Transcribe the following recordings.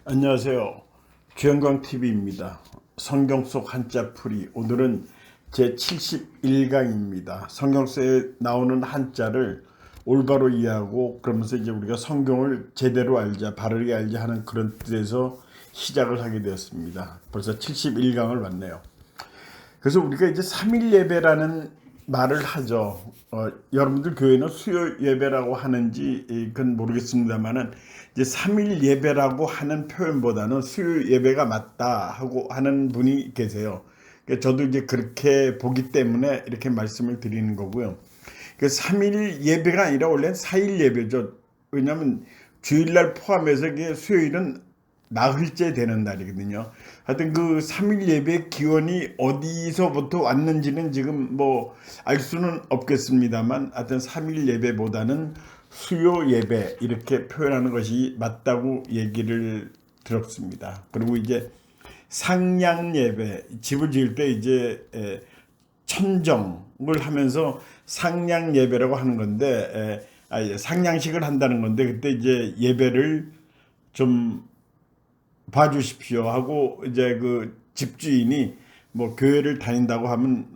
안녕하세요. 주영광TV입니다. 성경 속 한자풀이, 오늘은 제 71강입니다. 성경 속에 나오는 한자를 올바로 이해하고, 그러면서 이제 우리가 성경을 제대로 알자, 바르게 알자 하는 그런 뜻에서 시작을 하게 되었습니다. 벌써 71강을 왔네요. 그래서 우리가 이제 3일 예배라는 말을 하죠. 여러분들 교회는 수요 예배라고 하는지 그건 모르겠습니다만은 이제 3일 예배라고 하는 표현보다는 수요 예배가 맞다 하고 하는 분이 계세요. 그러니까 저도 이제 그렇게 보기 때문에 이렇게 말씀을 드리는 거고요. 그 3일 예배가 아니라 원래는 4일 예배죠. 왜냐하면 주일날 포함해서 이게 수요일은 나흘째 되는 날이거든요. 하여튼 그 3일 예배 기원이 어디서부터 왔는지는 지금 뭐 알 수는 없겠습니다만, 하여튼 3일 예배보다는 수요 예배 이렇게 표현하는 것이 맞다고 얘기를 들었습니다. 그리고 이제 상냥 예배, 집을 지을 때 이제 천정을 하면서 상냥 예배라고 하는 건데, 상냥식을 한다는 건데, 그때 이제 예배를 좀 봐주십시오 하고, 이제 그 집주인이 뭐 교회를 다닌다고 하면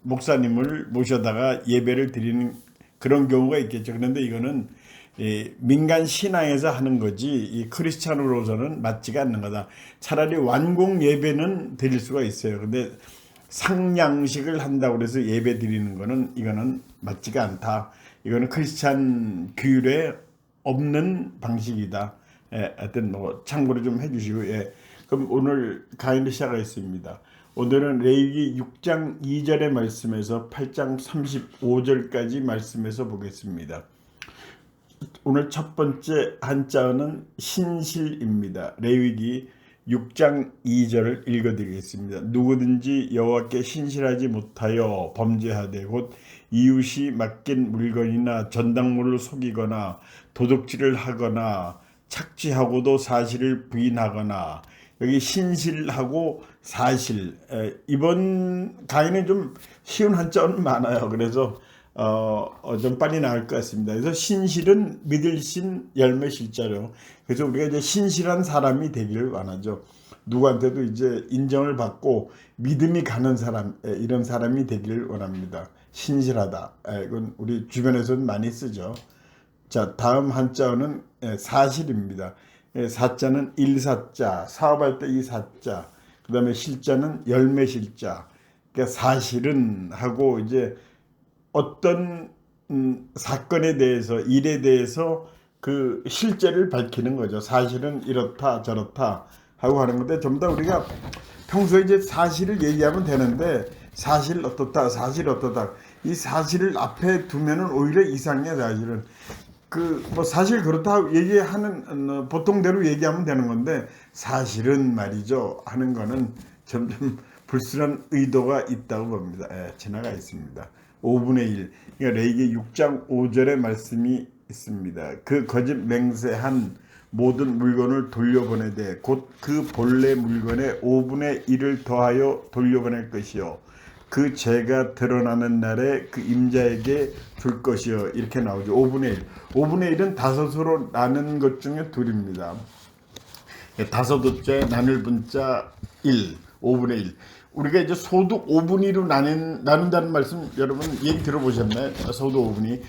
목사님을 모셔다가 예배를 드리는 그런 경우가 있겠죠. 그런데 이거는 민간 신앙에서 하는 거지 이 크리스찬으로서는 맞지가 않는 거다. 차라리 완공 예배는 드릴 수가 있어요. 근데 상냥식을 한다고 그래서 예배 드리는 거는 이거는 맞지가 않다. 이거는 크리스찬 규율에 없는 방식이다. 하여튼 뭐 참고로 좀 해주시고, 그럼 오늘 강의를 시작하겠습니다. 오늘은 레위기 6장 2절의 말씀에서 8장 35절까지 말씀에서 보겠습니다. 오늘 첫 번째 한자어는 신실입니다. 레위기 6장 2절을 읽어드리겠습니다. 누구든지 여호와께 신실하지 못하여 범죄하되 곧 이웃이 맡긴 물건이나 전당물을 속이거나 도둑질을 하거나 착취하고도 사실을 부인하거나, 여기 신실하고 사실, 이번 강의는 좀 쉬운 한자어는 많아요. 그래서 좀 빨리 나올 것 같습니다. 그래서 신실은 믿을 신 열매 실자로, 그래서 우리가 이제 신실한 사람이 되기를 원하죠. 누구한테도 이제 인정을 받고 믿음이 가는 사람, 이런 사람이 되기를 원합니다. 신실하다, 이건 우리 주변에서는 많이 쓰죠. 자, 다음 한자어는 사실입니다. 사자는 일사자, 사업할 때 이 사자, 그 다음에 실자는 열매 실자. 그러니까 사실은 하고 이제 어떤 사건에 대해서, 일에 대해서 그 실제를 밝히는 거죠. 사실은 이렇다 저렇다 하고 하는 건데, 전부 다 우리가 평소에 이제 사실을 얘기하면 되는데, 사실 어떻다 사실 어떻다 이 사실을 앞에 두면은 오히려 이상해. 사실은 그 뭐 사실 그렇다 얘기하는 보통대로 얘기하면 되는 건데, 사실은 말이죠 하는 거는 점점 불순한 의도가 있다고 봅니다. 지나가 있습니다. 5분의 1, 그러니까 레위기 6장 5절의 말씀이 있습니다. 그 거짓 맹세한 모든 물건을 돌려보내되 곧 그 본래 물건의 5분의 1을 더하여 돌려보낼 것이요 그 죄가 드러나는 날에 그 임자에게 줄 것이요, 이렇게 나오죠. 5분의 1. 5분의 1은 다섯으로 나눈 것 중에 둘입니다. 다섯 어째 나눌 분자 1, 5분의 1. 우리가 이제 소득 5분의 1로 나눈다는 말씀 여러분 얘기 들어보셨나요? 소득 5분위.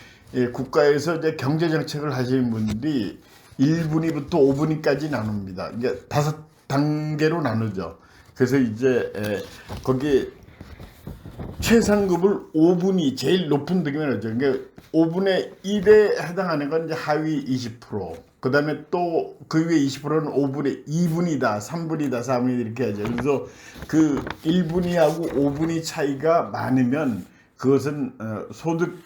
국가에서 이제 경제 정책을 하시는 분들이 1분위부터 5분위까지 나눕니다. 이게 다섯 단계로 나누죠. 그래서 이제 거기 최상급을 5분위 제일 높은 등급을 하죠. 그러니까 5분의 1에 해당하는 건 이제 하위 20%. 그 다음에 또 그 위에 20%는 5분의 2분이다, 3분이다, 4분이다 이렇게 하죠. 그래서 그 1분위하고 5분위 차이가 많으면 그것은 소득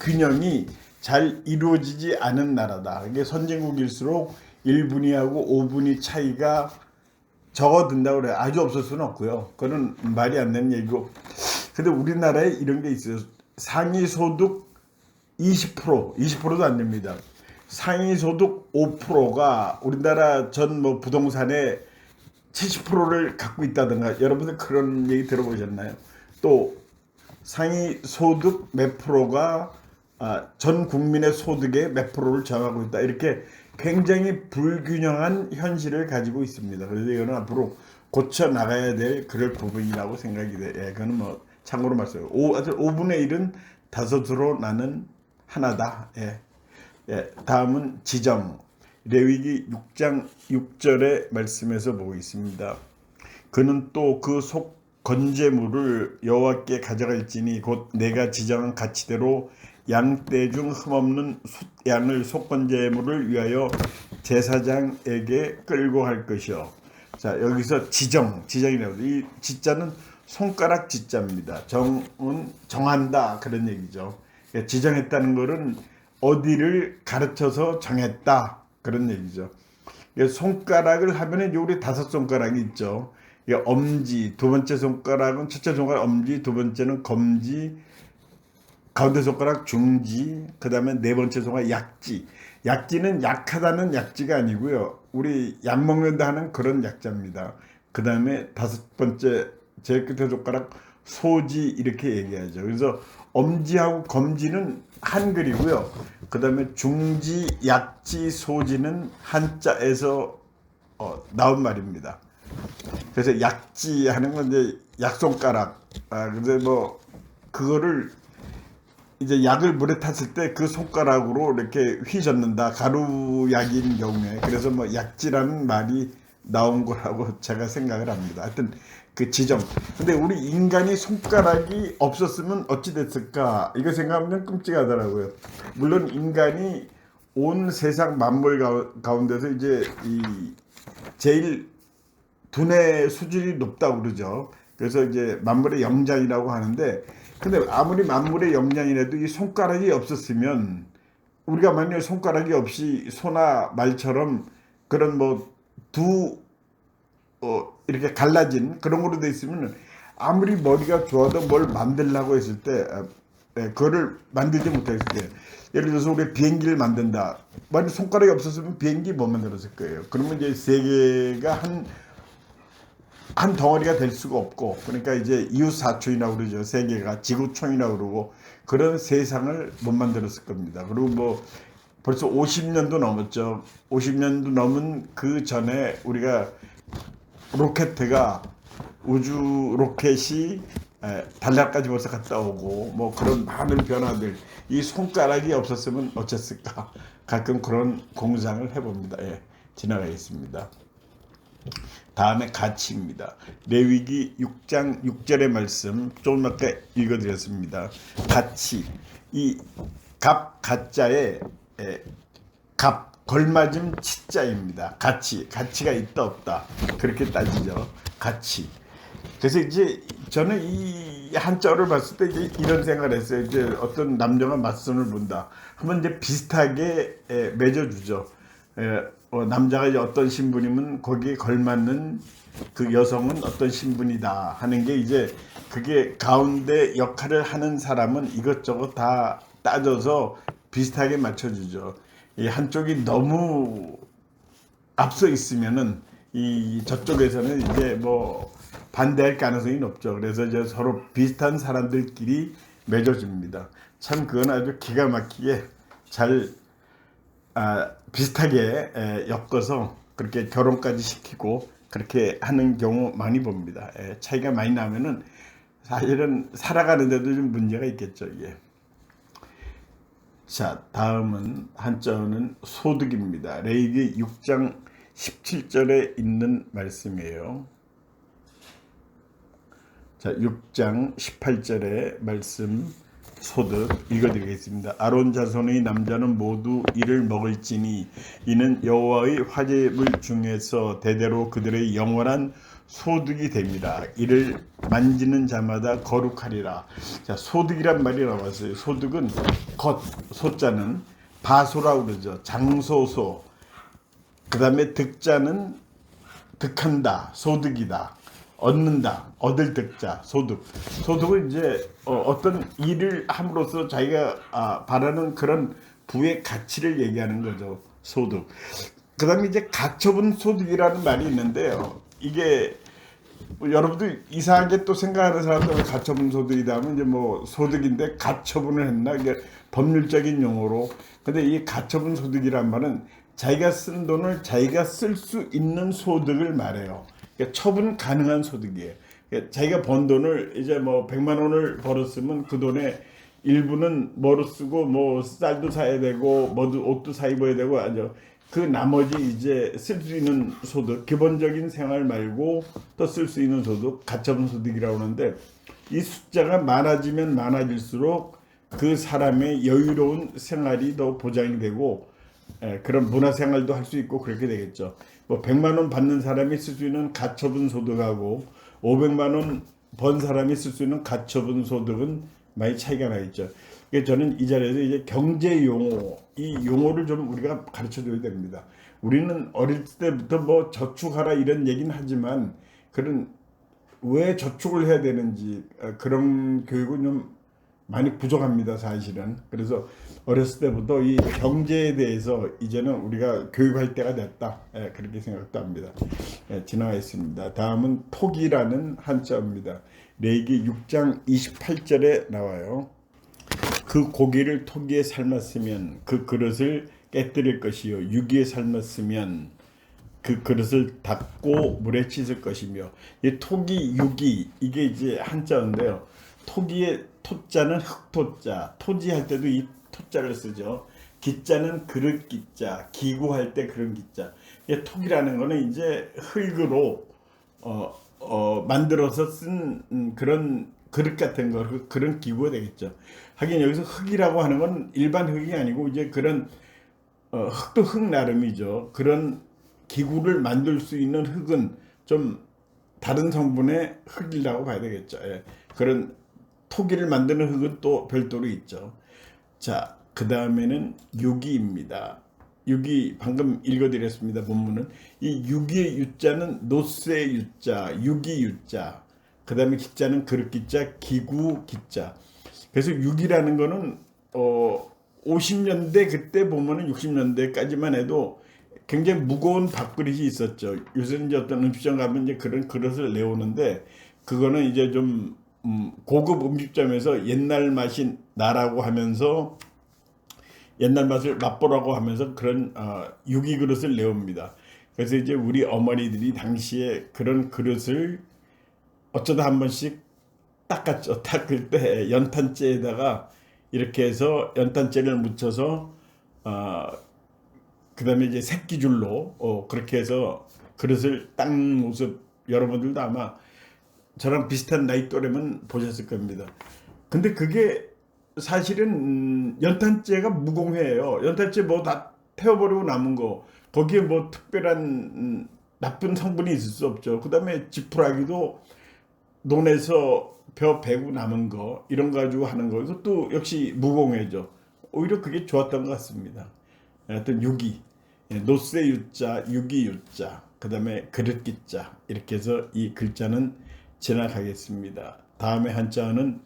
균형이 잘 이루어지지 않은 나라다. 이게 선진국일수록 1분위하고 5분위 차이가 적어든다고 그래요. 아주 없을 수는 없고요. 그건 말이 안 되는 얘기고. 근데 우리나라에 이런 게 있어요. 상위 소득 20%도 안 됩니다. 상위 소득 5%가 우리나라 전 뭐 부동산의 70%를 갖고 있다든가, 여러분들 그런 얘기 들어보셨나요? 또 상위 소득 몇 프로가 전 국민의 소득의 몇 프로를 정하고 있다. 이렇게 굉장히 불균형한 현실을 가지고 있습니다. 그래서 이거는 앞으로 고쳐 나가야 될 그럴 부분이라고 생각이 돼. 예, 그거는 뭐 참고로 말씀해요. 5분의 1은 다섯으로 나는 하나다. 예. 예, 다음은 지정. 레위기 6장 6절의 말씀에서 보고 있습니다. 그는 또 그 속 건제물을 여호와께 가져갈지니 곧 내가 지정한 가치대로 양떼 중 흠없는 숫양을 속건제물을 위하여 제사장에게 끌고 갈 것이요. 자, 여기서 지정이라고. 이 지자는 손가락 지자입니다. 정은 정한다 그런 얘기죠. 지정했다는 것은 어디를 가르쳐서 정했다 그런 얘기죠. 손가락을 하면은 우리 다섯 손가락이 있죠. 엄지, 두 번째 손가락은 첫째 손가락 엄지, 두 번째는 검지, 가운데 손가락 중지, 그 다음에 네 번째 손가락 약지. 약지는 약하다는 약지가 아니고요. 우리 약 먹는다 하는 그런 약자입니다. 그 다음에 다섯 번째 제일 끝에 손가락 소지 이렇게 얘기하죠. 그래서 엄지하고 검지는 한글이고요. 그 다음에 중지, 약지, 소지는 한자에서 나온 말입니다. 그래서 약지 하는 건 이제 약손가락. 근데 뭐 그거를 이제 약을 물에 탔을 때 그 손가락으로 이렇게 휘젓는다. 가루약인 경우에. 그래서 뭐 약지라는 말이 나온 거라고 제가 생각을 합니다. 하여튼 그 지정. 근데 우리 인간이 손가락이 없었으면 어찌 됐을까? 이거 생각하면 끔찍하더라고요. 물론 인간이 온 세상 만물 가운데서 이제 이 제일 두뇌 수준이 높다고 그러죠. 그래서 이제 만물의 영장이라고 하는데, 근데 아무리 만물의 영장이라도 이 손가락이 없었으면, 우리가 만약에 손가락이 없이 소나 말처럼 그런 이렇게 갈라진 그런 거로 돼 있으면 아무리 머리가 좋아도 뭘 만들려고 했을 때 그거를 만들지 못했을 때, 예를 들어서 우리 비행기를 만든다. 만약 손가락이 없었으면 비행기 못 만들었을 거예요. 그러면 이제 세계가 한 덩어리가 될 수가 없고, 그러니까 이제 이웃사촌이라고 그러죠. 세계가 지구촌이라고 그러고, 그런 세상을 못 만들었을 겁니다. 그리고 뭐 벌써 50년도 넘었죠. 50년도 넘은 그 전에 우리가 로켓가 우주 로켓이 달달까지 벌써 갔다 오고, 뭐 그런 많은 변화들, 이 손가락이 없었으면 어땠을까? 가끔 그런 공상을 해봅니다. 예, 지나가겠습니다. 다음에 가치입니다. 레위기 6장 6절의 말씀 조금 아까 읽어드렸습니다. 가치, 이 가짜에 걸맞은 치자입니다. 가치가 있다 없다 그렇게 따지죠. 가치. 그래서 이제 저는 이 한자어를 봤을 때 이제 이런 생각을 했어요. 이제 어떤 남녀가 맞선을 본다. 한번 이제 비슷하게 맺어주죠. 남자가 이제 어떤 신분이면 거기에 걸맞는 그 여성은 어떤 신분이다 하는 게 이제 그게 가운데 역할을 하는 사람은 이것저것 다 따져서 비슷하게 맞춰주죠. 이 한쪽이 너무 앞서 있으면은 이 저쪽에서는 이제 뭐 반대할 가능성이 높죠. 그래서 이제 서로 비슷한 사람들끼리 맺어줍니다. 참 그건 아주 기가 막히게 잘 비슷하게 엮어서 그렇게 결혼까지 시키고 그렇게 하는 경우 많이 봅니다. 차이가 많이 나면은 사실은 살아가는데도 좀 문제가 있겠죠, 이게. 자, 다음은 한자어는 소득입니다. 레위기 6장 17절에 있는 말씀이에요. 자, 6장 18절의 말씀 소득 읽어드리겠습니다. 아론 자손의 남자는 모두 이를 먹을지니 이는 여호와의 화제물 중에서 대대로 그들의 영원한 소득이 됩니다. 이를 만지는 자마다 거룩하리라. 자, 소득이란 말이 나왔어요. 소득은 소자는 바소라고 그러죠. 장소소. 그 다음에 득자는 득한다, 소득이다, 얻는다, 얻을 득자, 소득. 소득은 이제 어떤 일을 함으로써 자기가 바라는 그런 부의 가치를 얘기하는 거죠. 소득. 그 다음에 이제 가처분 소득이라는 말이 있는데요. 이게 여러분들 이상하게 또 생각하는 사람들은 가처분 소득이다 하면 이제 뭐 소득인데 가처분을 했나, 이게 법률적인 용어로. 근데 이 가처분 소득이란 말은 자기가 쓴 돈을 자기가 쓸 수 있는 소득을 말해요. 그러니까 처분 가능한 소득이에요. 그러니까 자기가 번 돈을 이제 뭐 100만 원을 벌었으면 그 돈의 일부는 뭐로 쓰고 뭐 쌀도 사야 되고 뭐도 옷도 사 입어야 되고 아주 그 나머지 이제 쓸 수 있는 소득, 기본적인 생활 말고 또 쓸 수 있는 소득, 가처분 소득이라고 하는데 이 숫자가 많아지면 많아질수록 그 사람의 여유로운 생활이 더 보장이 되고 그런 문화생활도 할 수 있고 그렇게 되겠죠. 뭐 100만 원 받는 사람이 쓸 수 있는 가처분 소득하고 500만 원 번 사람이 쓸 수 있는 가처분 소득은 많이 차이가 나겠죠. 그래서 저는 이 자리에서 이제 경제 용어, 이 용어를 좀 우리가 가르쳐 줘야 됩니다. 우리는 어릴 때부터 뭐 저축하라 이런 얘기는 하지만 그런 왜 저축을 해야 되는지 그런 교육은 좀 많이 부족합니다, 사실은. 그래서 어렸을 때부터 이 경제에 대해서 이제는 우리가 교육할 때가 됐다. 그렇게 생각도 합니다. 지나가 있습니다. 다음은 톡이라는 한자입니다. 레위기 6장 28절에 나와요. 그 고기를 토기에 삶았으면 그 그릇을 깨뜨릴 것이요 유기에 삶았으면 그 그릇을 닦고 물에 씻을 것이며 이 토기 유기 이게 이제 한자인데요. 토기의 토자는 흙토자, 토지할 때도 이 토자를 쓰죠. 기자는 그릇 기자, 기구할 때 그런 기자. 이 톡이라는 거는 이제 흙으로 만들어서 쓴 그런 그릇 같은 거, 그런 기구가 되겠죠. 하긴 여기서 흙이라고 하는 건 일반 흙이 아니고 이제 그런 흙도 흙 나름이죠. 그런 기구를 만들 수 있는 흙은 좀 다른 성분의 흙이라고 봐야 되겠죠. 그런 토기를 만드는 흙은 또 별도로 있죠. 자, 그 다음에는 유기입니다. 유기 방금 읽어드렸습니다. 본문은 이 유기의 유자는 노쇠 유자, 유기 유자. 그 다음에 기자는 그릇 기자, 기구 기자. 그래서 유기라는 거는 50년대 그때 보면은 60년대까지만 해도 굉장히 무거운 밥그릇이 있었죠. 요새는 이제 어떤 음식점 가면 이제 그런 그릇을 내오는데 그거는 이제 좀 고급 음식점에서 옛날 맛이 나라고 하면서 옛날 맛을 맛보라고 하면서 그런 유기 그릇을 내옵니다. 그래서 이제 우리 어머니들이 당시에 그런 그릇을 어쩌다 한 번씩 닦았죠. 닦을 때 연탄재에다가 이렇게 해서 연탄재를 묻혀서 그 다음에 이제 새끼줄로 그렇게 해서 그릇을 닦는 모습 여러분들도 아마 저랑 비슷한 나이 또래면 보셨을 겁니다. 근데 그게 사실은 연탄재가 무공해예요. 연탄재 뭐 다 태워버리고 남은 거 거기에 뭐 특별한 나쁜 성분이 있을 수 없죠. 그 다음에 지푸라기도 논에서 벼 베고 남은 거 이런 거 가지고 하는 거 이것도 역시 무공해죠. 오히려 그게 좋았던 것 같습니다. 하여튼 유기, 노쇠 유자, 유기 유자, 그 다음에 그릇 기자 이렇게 해서 이 글자는 지나가겠습니다. 다음에 한자는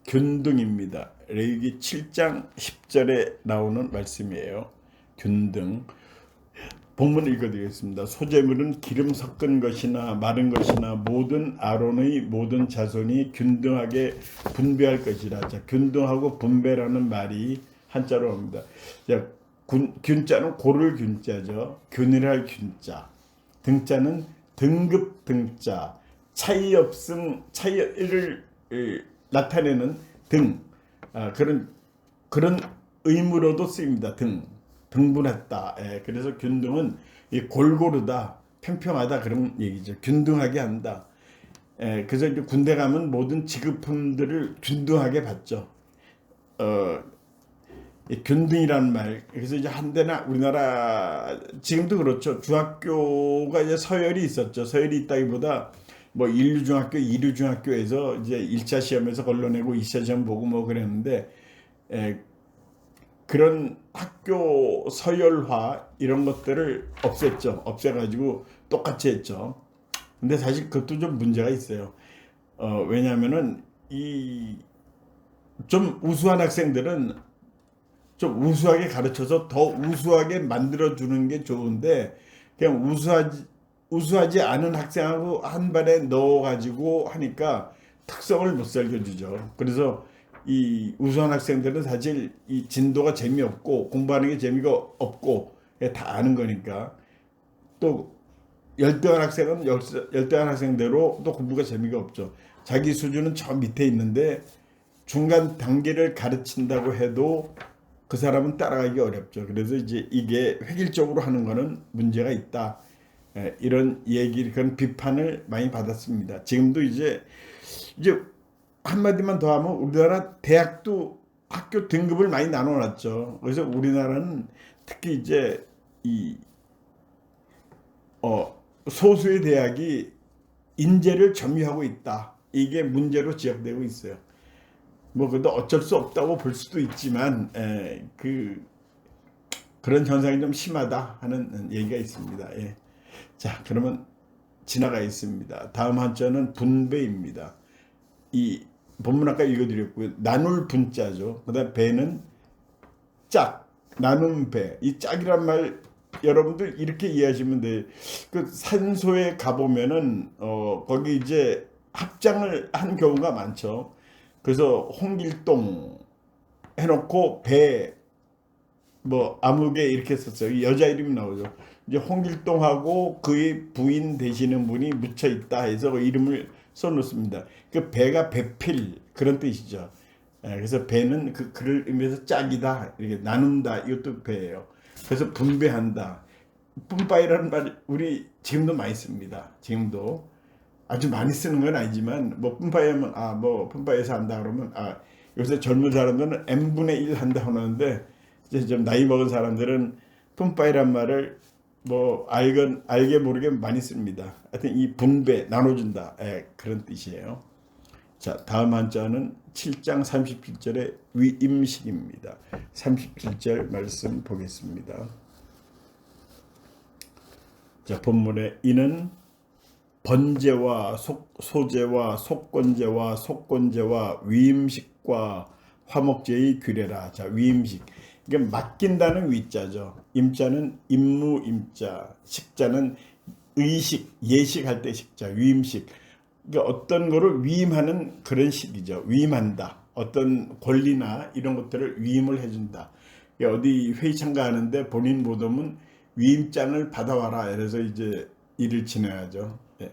균등입니다. 레위기 7장 10절에 나오는 말씀이에요. 균등. 본문 읽어드리겠습니다. 소재물은 기름 섞은 것이나 마른 것이나 모든 아론의 모든 자손이 균등하게 분배할 것이라. 자, 균등하고 분배라는 말이 한자로 옵니다. 자, 균자는 고를 균자죠. 균일할 균자. 등자는 등급 등자. 차이 없음 차이를 나타내는 등. 그런 의무로도 쓰입니다. 등분했다. 그래서 균등은 골고루다, 평평하다 그런 얘기죠. 균등하게 한다. 그래서 이제 군대 가면 모든 지급품들을 균등하게 받죠. 균등이라는 말. 그래서 이제 한때나 우리나라 지금도 그렇죠. 중학교가 이제 서열이 있었죠. 서열이 있다기보다 뭐 인류중학교, 이류중학교에서 이제 1차 시험에서 걸러내고 2차 시험 보고 뭐 그랬는데 그런 학교 서열화 이런 것들을 없앴죠. 없애가지고 똑같이 했죠. 근데 사실 그것도 좀 문제가 있어요. 왜냐하면은 이 좀 우수한 학생들은 좀 우수하게 가르쳐서 더 우수하게 만들어 주는 게 좋은데 그냥 우수하지 않은 학생하고 한 반에 넣어가지고 하니까 특성을 못 살려주죠. 그래서 이 우수한 학생들은 사실 이 진도가 재미없고 공부하는 게 재미가 없고 다 아는 거니까. 또 열등한 학생은 열등한 학생대로 또 공부가 재미가 없죠. 자기 수준은 저 밑에 있는데 중간 단계를 가르친다고 해도 그 사람은 따라가기 어렵죠. 그래서 이제 이게 획일적으로 하는 거는 문제가 있다. 이런 얘기, 그런 비판을 많이 받았습니다. 지금도 이제 한마디만 더 하면 우리나라 대학도 학교 등급을 많이 나눠놨죠. 그래서 우리나라는 특히 이제 이 소수의 대학이 인재를 점유하고 있다. 이게 문제로 지적되고 있어요. 뭐 그래도 어쩔 수 없다고 볼 수도 있지만 그런 현상이 좀 심하다 하는 얘기가 있습니다. 예. 자, 그러면 지나가 있습니다. 다음 한자는 분배입니다. 이 본문 아까 읽어드렸고요. 나눌 분자죠. 그다음 배는 짝, 나눔 배. 이 짝이란 말 여러분들 이렇게 이해하시면 돼요. 그 산소에 가보면은 거기 이제 합장을 한 경우가 많죠. 그래서 홍길동 해놓고 배 뭐 아무개 이렇게 썼어요. 여자 이름이 나오죠. 이제 홍길동하고 그의 부인 되시는 분이 묻혀 있다 해서 그 이름을 써놓습니다. 그 배가 배필 그런 뜻이죠. 그래서 배는 그를 의미해서 짝이다, 이렇게 나눈다, 이것도 배예요. 그래서 분배한다. 뿜빠이라는 말 우리 지금도 많이 씁니다. 지금도 아주 많이 쓰는 건 아니지만 뭐 뿜빠이 하면 뭐 뿜빠이에서 한다 그러면 요새 젊은 사람들은 n분의 1 한다 하는데 이제 좀 나이 먹은 사람들은 뿜빠이란 말을 뭐 알게 모르게 많이 씁니다. 하여튼 이 분배, 나눠준다, 그런 뜻이에요. 자, 다음 한자는 7장 37절의 위임식입니다. 37절 말씀 보겠습니다. 자, 본문에 이는 번제와 소제와 속건제와 속건제와 위임식과 화목제의 규례라. 자, 위임식. 이게 맡긴다는 위자죠. 임자는 임무 임자, 식자는 의식, 예식할 때 식자, 위임식. 그러니까 어떤 거를 위임하는 그런 식이죠. 위임한다. 어떤 권리나 이런 것들을 위임을 해준다. 어디 회의 참가하는데 본인 못 오면 위임장을 받아와라. 그래서 이제 일을 진행하죠. 예.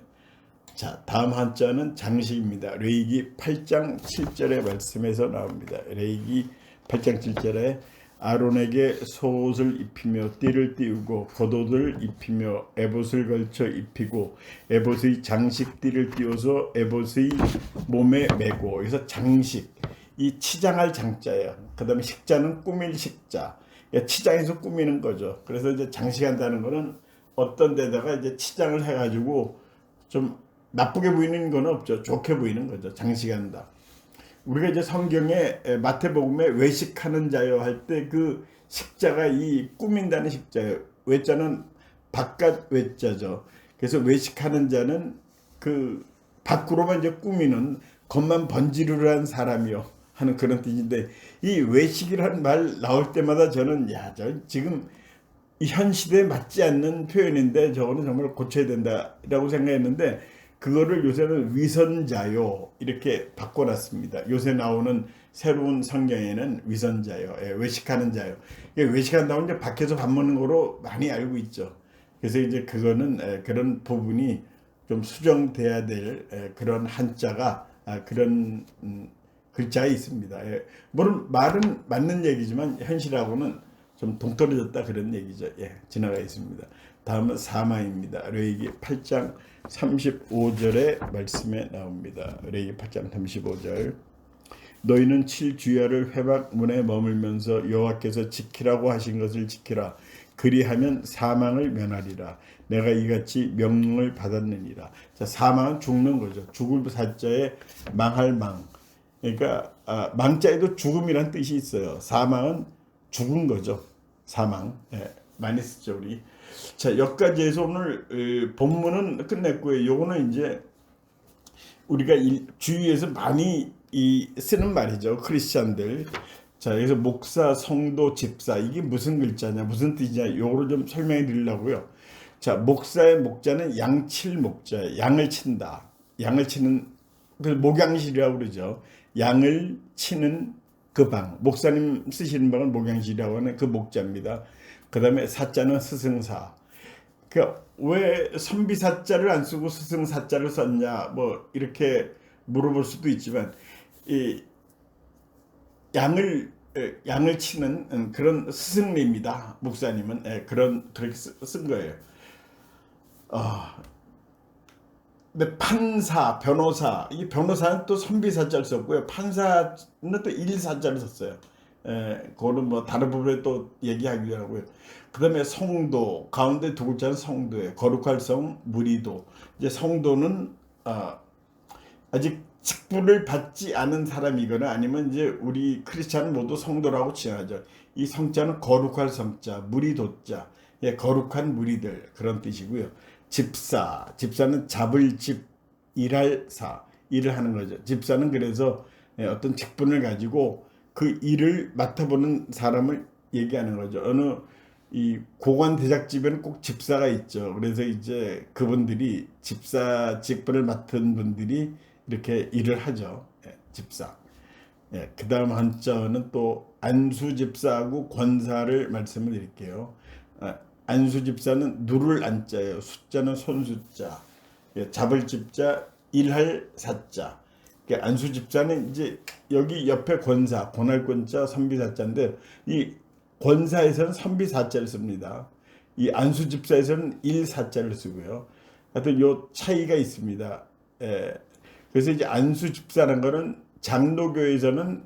자, 다음 한자는 장식입니다. 레위기 8장 7절의 말씀에서 나옵니다. 레위기 8장 7절에 아론에게 속옷을 입히며 띠를 띄우고 겉옷을 입히며 에봇을 걸쳐 입히고 에봇의 장식 띠를 띄워서 에봇의 몸에 메고. 여기서 장식, 이 치장할 장자예요. 그 다음에 식자는 꾸밀 식자, 치장해서 꾸미는 거죠. 그래서 이제 장식한다는 거는 어떤 데다가 이제 치장을 해가지고 좀 나쁘게 보이는 건 없죠. 좋게 보이는 거죠. 장식한다. 우리가 이제 성경에 마태복음에 외식하는 자여 할 때 그 식자가 이 꾸민다는 식자예요. 외자는 바깥 외자죠. 그래서 외식하는 자는 그 밖으로만 이제 꾸미는 겉만 번지르르한 사람이요 하는 그런 뜻인데, 이 외식이라는 말 나올 때마다 저는 저 지금 현 시대에 맞지 않는 표현인데 저거는 정말 고쳐야 된다라고 생각했는데, 그거를 요새는 위선자요 이렇게 바꿔놨습니다. 요새 나오는 새로운 성경에는 위선자요, 외식하는 자요. 외식한다고 이제 밖에서 밥 먹는 거로 많이 알고 있죠. 그래서 이제 그거는 그런 부분이 좀 수정돼야 될 그런 한자가 그런 글자에 있습니다. 물론 말은 맞는 얘기지만 현실하고는 좀 동떨어졌다 그런 얘기죠. 지나가 있습니다. 다음은 사마입니다. 레위기 8장 35절의 말씀에 나옵니다. 레위기 8장 35절. 너희는 7주야를 회막문에 머물면서 여호와께서 지키라고 하신 것을 지키라. 그리하면 사망을 면하리라. 내가 이같이 명령을 받았느니라. 자, 사망은 죽는 거죠. 죽을 사자에 망할 망. 그러니까 망자에도 죽음이란 뜻이 있어요. 사망은 죽은 거죠. 사망. 많이 쓰죠 우리. 자, 여기까지 해서 오늘 본문은 끝냈고요. 요거는 이제 우리가 주위에서 많이 쓰는 말이죠. 크리스찬들. 자, 여기서 목사, 성도, 집사, 이게 무슨 글자냐, 무슨 뜻이냐, 요거를 좀 설명해 드리려고요. 자, 목사의 목자는 양칠 목자예요. 양을 친다. 양을 치는, 그 목양실이라고 그러죠. 양을 치는 그 방. 목사님 쓰시는 방은 목양실이라고 하는 그 목자입니다. 그 다음에 사자는 스승사. 왜 선비사자를 안 쓰고 스승사자를 썼냐 뭐 이렇게 물어볼 수도 있지만 이 양을 치는 그런 스승님입니다. 목사님은 그렇게 쓴 거예요. 근데 판사, 변호사, 이 변호사는 또 선비사자를 썼고요. 판사는 또 일사자를 썼어요. 그거는 뭐 다른 부분에 또 얘기하기로 하고요. 그 다음에 성도, 가운데 두 글자는 성도예요. 거룩할 성, 무리도. 이제 성도는 아직 직분을 받지 않은 사람이거나 아니면 이제 우리 크리스찬은 모두 성도라고 칭하죠. 이 성자는 거룩할 성자, 무리도자, 거룩한 무리들 그런 뜻이고요. 집사, 집사는 잡을 집, 일할 사, 일을 하는 거죠. 집사는 그래서 어떤 직분을 가지고 그 일을 맡아보는 사람을 얘기하는 거죠. 어느 이 고관 대작집에는 꼭 집사가 있죠. 그래서 이제 그분들이 집사 직분을 맡은 분들이 이렇게 일을 하죠. 집사. 그 다음 한자는 또 안수집사하고 권사를 말씀을 드릴게요. 안수집사는 누를 안자예요. 숫자는 손숫자. 잡을 집자, 일할 사자. 안수집사는 이제 여기 옆에 권사, 권할권자, 선비사자인데 이 권사에서는 선비사자를 씁니다. 이 안수집사에서는 일사자를 쓰고요. 하여튼 요 차이가 있습니다. 그래서 이제 안수집사라는 거는 장로교에서는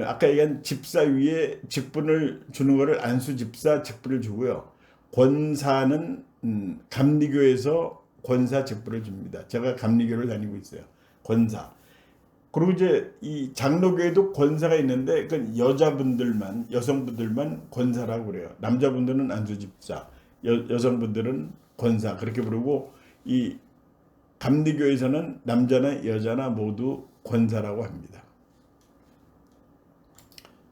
아까 얘기한 집사 위에 직분을 주는 거를 안수집사 직분을 주고요. 권사는 감리교에서 권사 직분을 줍니다. 제가 감리교를 다니고 있어요. 권사. 그리고 이제 이 장로교에도 권사가 있는데 그건 여성분들만 권사라고 그래요. 남자분들은 안수집사, 여성분들은 권사 그렇게 부르고 이 감리교에서는 남자나 여자나 모두 권사라고 합니다.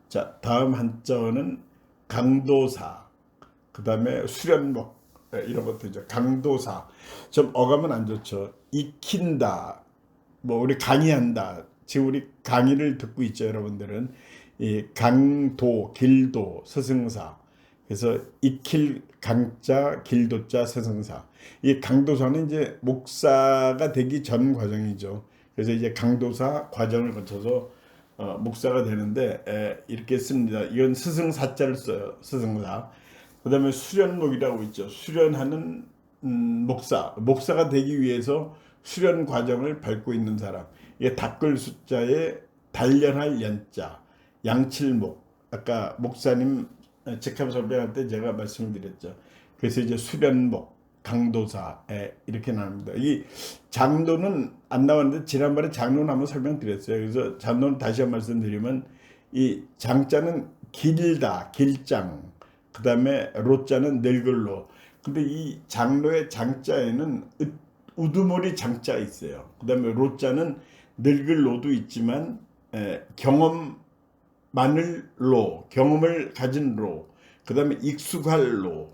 자, 다음 한자어는 강도사, 그 다음에 수련목 이런 것들이죠. 강도사 좀 어감은 안 좋죠. 익힌다, 뭐 우리 강의한다. 지금 우리 강의를 듣고 있죠, 여러분들은. 이 강도, 길도, 스승사. 그래서 익힐 강자, 길도자, 스승사. 이 강도사는 이제 목사가 되기 전 과정이죠. 그래서 이제 강도사 과정을 거쳐서 목사가 되는데 이렇게 씁니다. 이건 스승사자를 써요. 스승사. 그 다음에 수련목이라고 있죠. 수련하는 목사가 되기 위해서 수련 과정을 밟고 있는 사람. 이게 닦을 숫자에 단련할 연자, 양칠목. 아까 목사님 직함 설명할 때 제가 말씀드렸죠. 그래서 이제 수련목, 강도사 이렇게 나옵니다. 이 장로는 안 나왔는데 지난번에 장로는 한번 설명드렸어요. 그래서 장로는 다시 한번 말씀드리면 이 장자는 길다, 길장. 그 다음에 로자는 늙을로. 근데 이 장로의 장자에는 우두머리 장자가 있어요. 그 다음에 로자는 늙을 로도 있지만 경험 많을 로, 경험을 가진 로, 그 다음에 익숙할 로,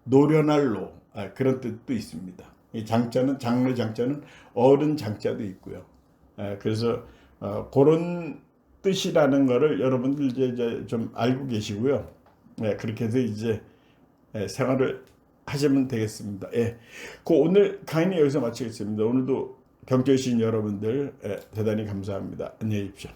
노련할 로 그런 뜻도 있습니다. 이 장자는 장로 장자는 어른 장자도 있고요. 그래서 그런 뜻이라는 거를 여러분들 이제 좀 알고 계시고요. 그렇게 해서 이제 생활을 하시면 되겠습니다. 그 오늘 강의는 여기서 마치겠습니다. 오늘도 경청해 주신 여러분들 대단히 감사합니다. 안녕히 계십시오.